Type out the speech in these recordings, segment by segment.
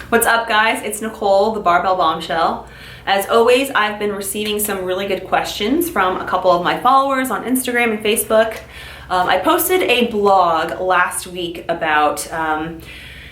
What's up, guys? It's Nicole, the Barbell Bombshell. As always, I've been receiving some really good questions from a couple of my followers on Instagram and Facebook. I posted a blog last week about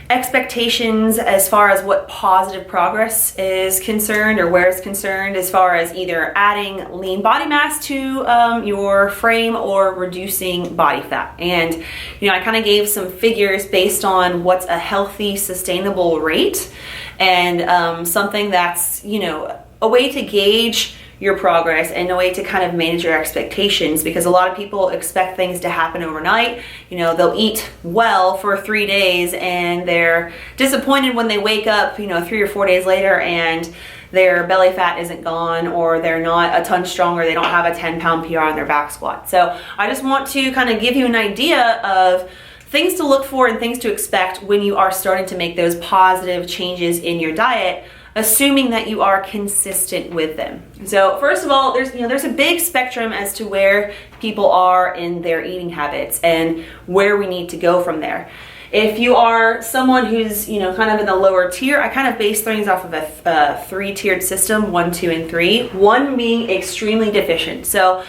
expectations as far as what positive progress is concerned or where it's concerned as far as either adding lean body mass to your frame or reducing body fat. And I kind of gave some figures based on what's a healthy, sustainable rate and something that's, a way to gauge your progress and a way to kind of manage your expectations, because a lot of people expect things to happen overnight. They'll eat well for 3 days and they're disappointed when they wake up 3 or 4 days later and their belly fat isn't gone, or they're not a ton stronger, they don't have a 10-pound PR on their back squat. So I just want to kind of give you an idea of things to look for and things to expect when you are starting to make those positive changes in your diet, assuming that you are consistent with them. So first of all, there's a big spectrum as to where people are in their eating habits and where we need to go from there. If you are someone who's kind of in the lower tier, I kind of base things off of a three-tiered system, 1, 2, and 3. 1 being extremely deficient. So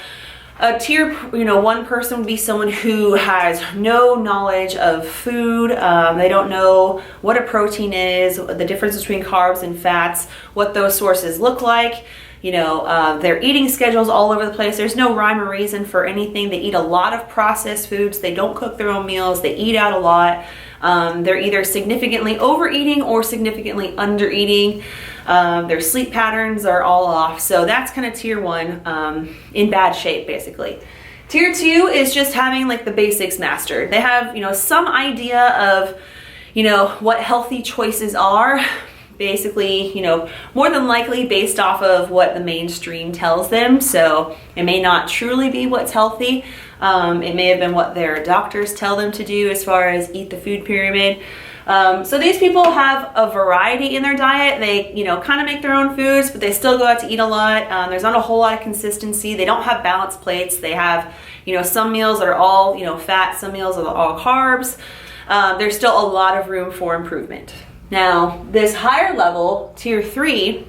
a tier, 1 person would be someone who has no knowledge of food. They don't know what a protein is, the difference between carbs and fats, what those sources look like. Their eating schedule's all over the place. There's no rhyme or reason for anything. They eat a lot of processed foods. They don't cook their own meals. They eat out a lot. They're either significantly overeating or significantly undereating. Their sleep patterns are all off. So that's kind of tier 1, in bad shape, basically. Tier 2 is just having like the basics mastered. They have, some idea of, what healthy choices are. Basically, more than likely based off of what the mainstream tells them. So it may not truly be what's healthy. It may have been what their doctors tell them to do as far as eat the food pyramid. So these people have a variety in their diet. They, kind of make their own foods, but they still go out to eat a lot. There's not a whole lot of consistency. They don't have balanced plates. They have, some meals that are all, fat, some meals are all carbs. There's still a lot of room for improvement. Now, this higher level, tier 3,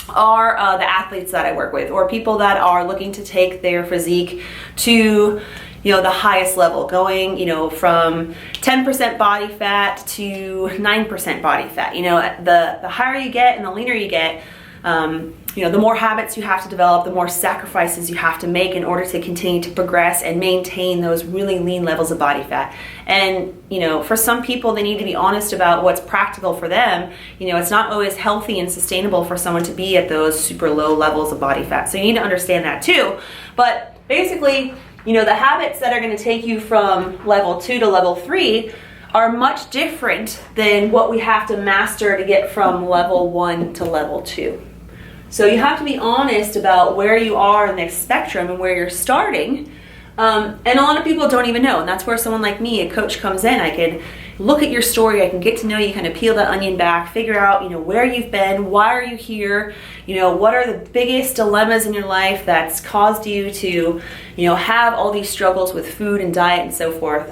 are the athletes that I work with, or people that are looking to take their physique to the highest level, going from 10% body fat to 9% body fat. The higher you get and the leaner you get, the more habits you have to develop, the more sacrifices you have to make in order to continue to progress and maintain those really lean levels of body fat. And for some people, they need to be honest about what's practical for them. It's not always healthy and sustainable for someone to be at those super low levels of body fat. So you need to understand that too. But basically, the habits that are going to take you from level 2 to level 3 are much different than what we have to master to get from level 1 to level 2. So you have to be honest about where you are in the spectrum and where you're starting. And a lot of people don't even know. And that's where someone like me, a coach, comes in. I can look at your story. I can get to know you, kind of peel that onion back, figure out, where you've been, why are you here, what are the biggest dilemmas in your life that's caused you to, have all these struggles with food and diet and so forth.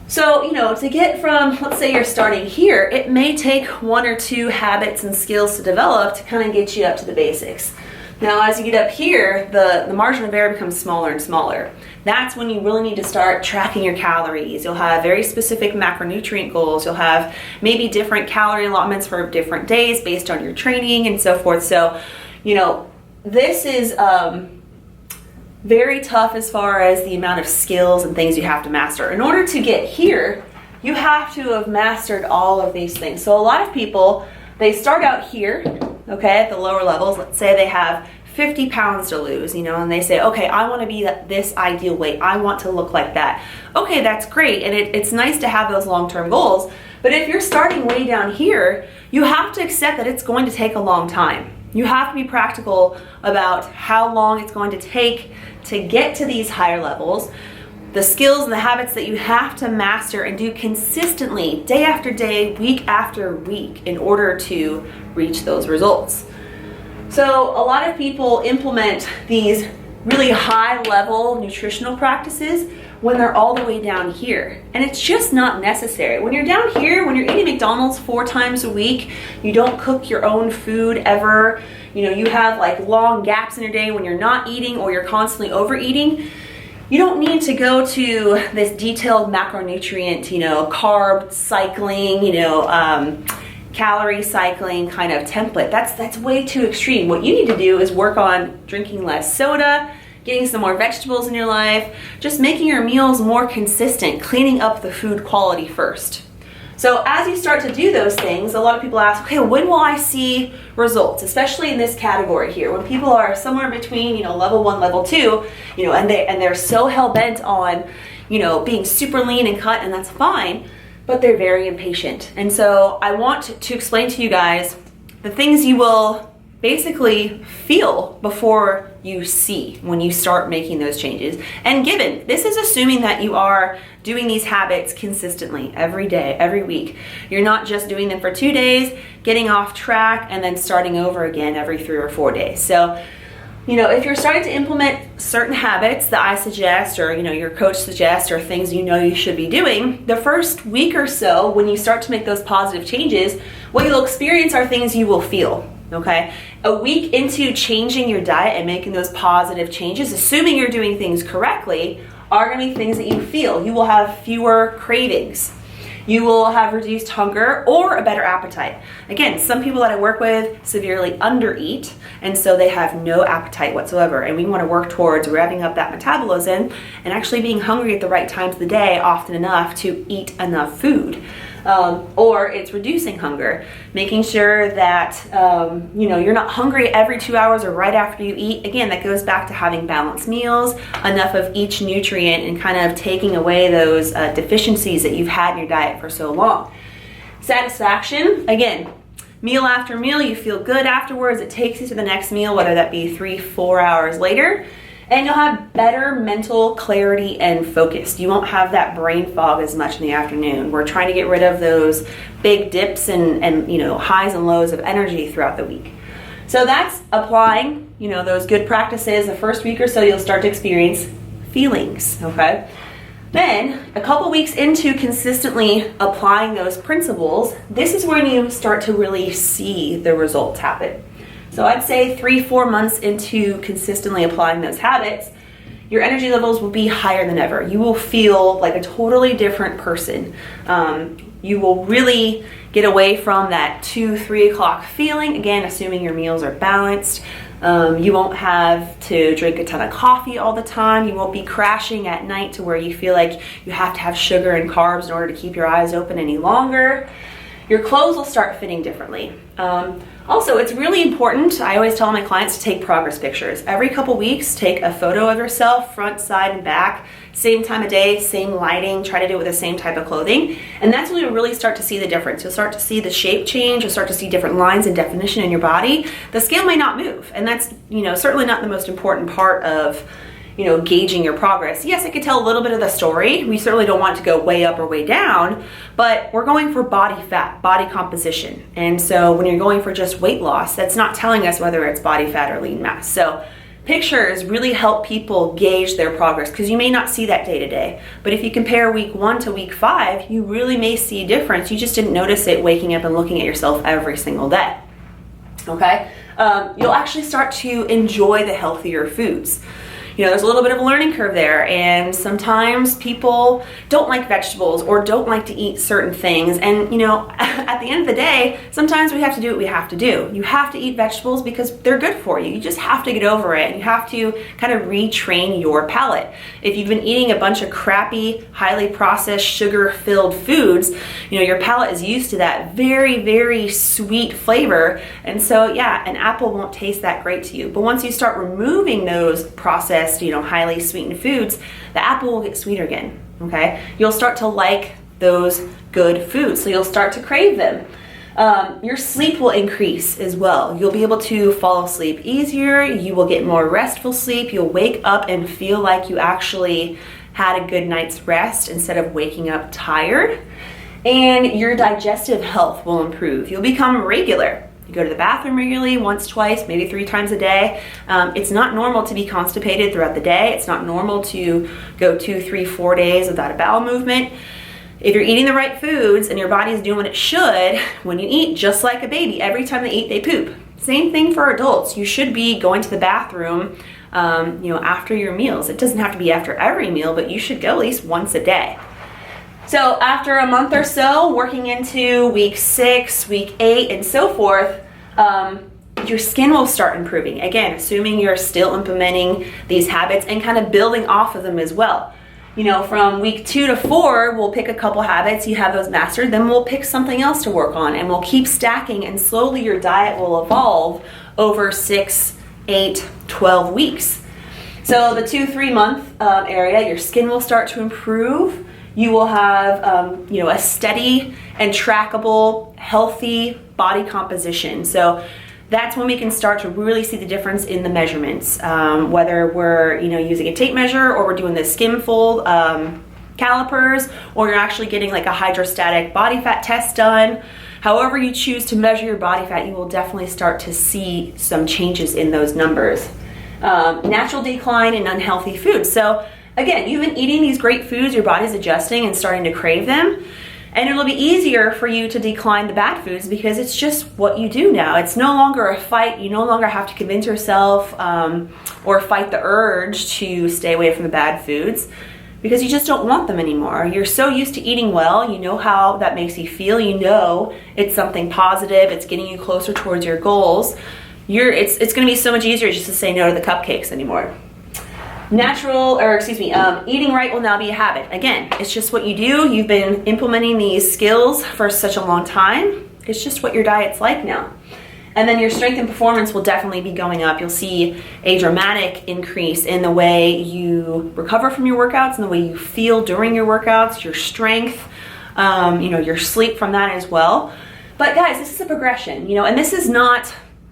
So, to get from, let's say you're starting here, it may take 1 or 2 habits and skills to develop to kind of get you up to the basics. Now, as you get up here, the margin of error becomes smaller and smaller. That's when you really need to start tracking your calories. You'll have very specific macronutrient goals. You'll have maybe different calorie allotments for different days based on your training and so forth. So, this is very tough as far as the amount of skills and things you have to master. In order to get here, you have to have mastered all of these things. So a lot of people, they start out here, okay, at the lower levels. Let's say they have 50 pounds to lose, and they say, okay, I want to be this ideal weight. I want to look like that. Okay, that's great. And it's nice to have those long-term goals. But if you're starting way down here, you have to accept that it's going to take a long time. You have to be practical about how long it's going to take to get to these higher levels, the skills and the habits that you have to master and do consistently, day after day, week after week, in order to reach those results. So a lot of people implement these really high level nutritional practices when they're all the way down here. And it's just not necessary. When you're down here, when you're eating McDonald's 4 times a week, you don't cook your own food ever, you know, you have like long gaps in your day when you're not eating or you're constantly overeating, you don't need to go to this detailed macronutrient, you know, carb cycling, you know, calorie cycling kind of template. That's way too extreme. What you need to do is work on drinking less soda, getting some more vegetables in your life, just making your meals more consistent, cleaning up the food quality first. So as you start to do those things, a lot of people ask, okay, when will I see results, especially in this category here, when people are somewhere between, you know, level 1, level 2, you know, and they're so hell-bent on, you know, being super lean and cut, and that's fine, but they're very impatient. And so I want to explain to you guys the things you will basically feel before you see when you start making those changes. And given, this is assuming that you are doing these habits consistently every day, every week. You're not just doing them for 2 days, getting off track, and then starting over again every 3 or 4 days. So, you know, if you're starting to implement certain habits that I suggest, or, you know, your coach suggests, or things you know you should be doing, the first week or so, when you start to make those positive changes, what you'll experience are things you will feel. Okay, a week into changing your diet and making those positive changes, assuming you're doing things correctly, are going to be things that you feel. You will have fewer cravings. You will have reduced hunger or a better appetite. Again, some people that I work with severely undereat, and so they have no appetite whatsoever. And we want to work towards revving up that metabolism and actually being hungry at the right times of the day, often enough to eat enough food. Or it's reducing hunger, making sure that you know, you're not hungry every 2 hours or right after you eat. Again, that goes back to having balanced meals, enough of each nutrient, and kind of taking away those deficiencies that you've had in your diet for so long. Satisfaction, again, meal after meal, you feel good afterwards. It takes you to the next meal, whether that be 3-4 hours later. And you'll have better mental clarity and focus. You won't have that brain fog as much in the afternoon. We're trying to get rid of those big dips and you know, highs and lows of energy throughout the week. So that's applying, you know, those good practices. The first week or so, you'll start to experience feelings, okay? Then, a couple weeks into consistently applying those principles, this is when you start to really see the results happen. So I'd say 3-4 months into consistently applying those habits, your energy levels will be higher than ever. You will feel like a totally different person. You will really get away from that 2-3 o'clock feeling, again, assuming your meals are balanced. You won't have to drink a ton of coffee all the time. You won't be crashing at night to where you feel like you have to have sugar and carbs in order to keep your eyes open any longer. Your clothes will start fitting differently. Also, it's really important, I always tell my clients to take progress pictures. Every couple weeks, take a photo of yourself, front, side, and back, same time of day, same lighting, try to do it with the same type of clothing. And that's when you'll really start to see the difference. You'll start to see the shape change, you'll start to see different lines and definition in your body. The scale may not move, and that's, you know, certainly not the most important part of, you know, gauging your progress. Yes, it could tell a little bit of the story. We certainly don't want it to go way up or way down, but we're going for body fat, body composition. And so when you're going for just weight loss, that's not telling us whether it's body fat or lean mass. So pictures really help people gauge their progress, because you may not see that day to day. But if you compare week 1 to week 5, you really may see a difference. You just didn't notice it waking up and looking at yourself every single day. Okay? You'll actually start to enjoy the healthier foods. You know, there's a little bit of a learning curve there, and sometimes people don't like vegetables or don't like to eat certain things. And, you know, at the end of the day, sometimes we have to do what we have to do. You have to eat vegetables because they're good for you. You just have to get over it, and you have to kind of retrain your palate. If you've been eating a bunch of crappy, highly processed, sugar-filled foods, you know, your palate is used to that very, very sweet flavor. And so, yeah, an apple won't taste that great to you. But once you start removing those processed, you know, highly sweetened foods, the apple will get sweeter again, okay? You'll start to like those good foods, so you'll start to crave them. Your sleep will increase as well. You'll be able to fall asleep easier. You will get more restful sleep. You'll wake up and feel like you actually had a good night's rest instead of waking up tired. And your digestive health will improve. You'll become regular. You go to the bathroom regularly, once, twice, maybe 3 times a day. It's not normal to be constipated throughout the day. It's not normal to go 2, 3, 4 days without a bowel movement. If you're eating the right foods and your body is doing what it should, when you eat, just like a baby, every time they eat, they poop. Same thing for adults. You should be going to the bathroom, after your meals. It doesn't have to be after every meal, but you should go at least once a day. So after a month or so, working into week 6, week 8, and so forth, your skin will start improving. Again, assuming you're still implementing these habits and kind of building off of them as well. From week 2 to 4, we'll pick a couple habits, you have those mastered, then we'll pick something else to work on, and we'll keep stacking, and slowly your diet will evolve over 6, 8, 12 weeks. So the 2-3 month area, your skin will start to improve. You will have, a steady and trackable, healthy body composition. So that's when we can start to really see the difference in the measurements. Whether we're, using a tape measure, or we're doing the skim fold calipers, or you're actually getting like a hydrostatic body fat test done. However you choose to measure your body fat, you will definitely start to see some changes in those numbers. Natural decline in unhealthy foods. So again, you've been eating these great foods, your body's adjusting and starting to crave them, and it'll be easier for you to decline the bad foods because it's just what you do now. It's no longer a fight. You no longer have to convince yourself or fight the urge to stay away from the bad foods because you just don't want them anymore. You're so used to eating well, you know how that makes you feel, you know it's something positive, it's getting you closer towards your goals. It's gonna be so much easier just to say no to the cupcakes anymore. Eating right will now be a habit. Again, it's just what you do. You've been implementing these skills for such a long time. It's just what your diet's like now. And then your strength and performance will definitely be going up. You'll see a dramatic increase in the way you recover from your workouts and the way you feel during your workouts, your strength, your sleep from that as well. But guys, this is a progression, and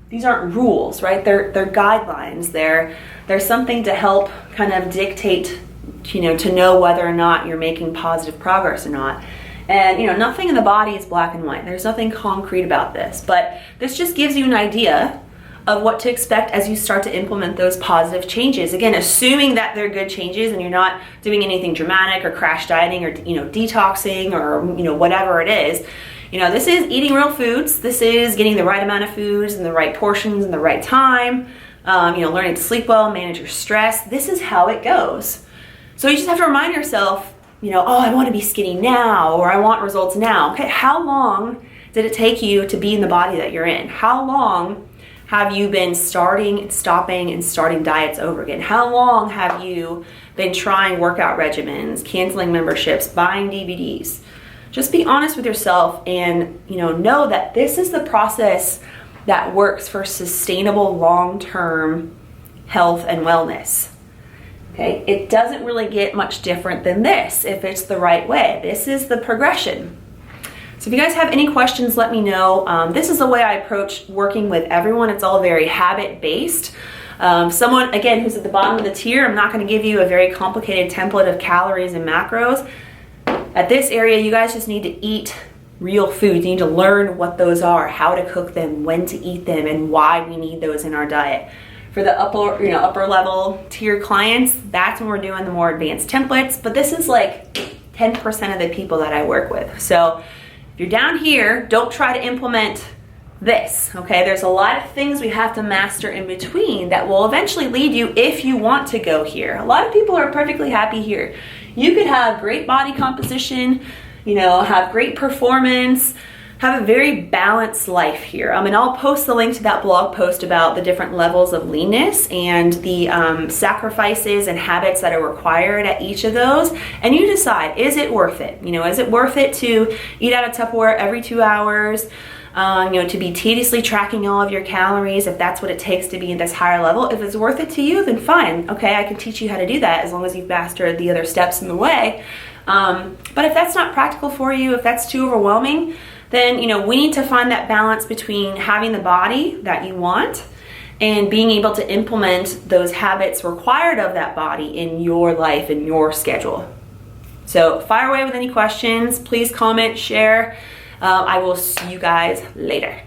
these aren't rules, right? They're guidelines. They're something to help kind of dictate, to know whether or not you're making positive progress or not. And, nothing in the body is black and white. There's nothing concrete about this, but this just gives you an idea of what to expect as you start to implement those positive changes. Again, assuming that they're good changes and you're not doing anything dramatic or crash dieting or, detoxing or, whatever it is. This is eating real foods. This is getting the right amount of foods and the right portions and the right time. Learning to sleep well, manage your stress. This is how it goes. So you just have to remind yourself, I want to be skinny now, or I want results now. Okay, how long did it take you to be in the body that you're in? How long have you been starting, stopping, and starting diets over again? How long have you been trying workout regimens, canceling memberships, buying DVDs? Just be honest with yourself and know that this is the process that works for sustainable long-term health and wellness. Okay, it doesn't really get much different than this if it's the right way. This is the progression. So if you guys have any questions, let me know. This is the way I approach working with everyone. It's all very habit-based. Someone, again, who's at the bottom of the tier, I'm not going to give you a very complicated template of calories and macros. At this area, you guys just need to eat real foods. You need to learn what those are, how to cook them, when to eat them, and why we need those in our diet. For the upper level tier clients, that's when we're doing the more advanced templates, but this is like 10% of the people that I work with. So if you're down here, don't try to implement this, okay? There's a lot of things we have to master in between that will eventually lead you if you want to go here. A lot of people are perfectly happy here. You could have great body composition, have great performance, have a very balanced life here. And I'll post the link to that blog post about the different levels of leanness and the sacrifices and habits that are required at each of those. And you decide, is it worth it? Is it worth it to eat out of Tupperware every 2 hours? To be tediously tracking all of your calories, if that's what it takes to be at this higher level. If it's worth it to you, then fine. Okay, I can teach you how to do that as long as you've mastered the other steps in the way. But if that's not practical for you, if that's too overwhelming, then we need to find that balance between having the body that you want and being able to implement those habits required of that body in your life and your schedule. So fire away with any questions. Please comment, share. I will see you guys later.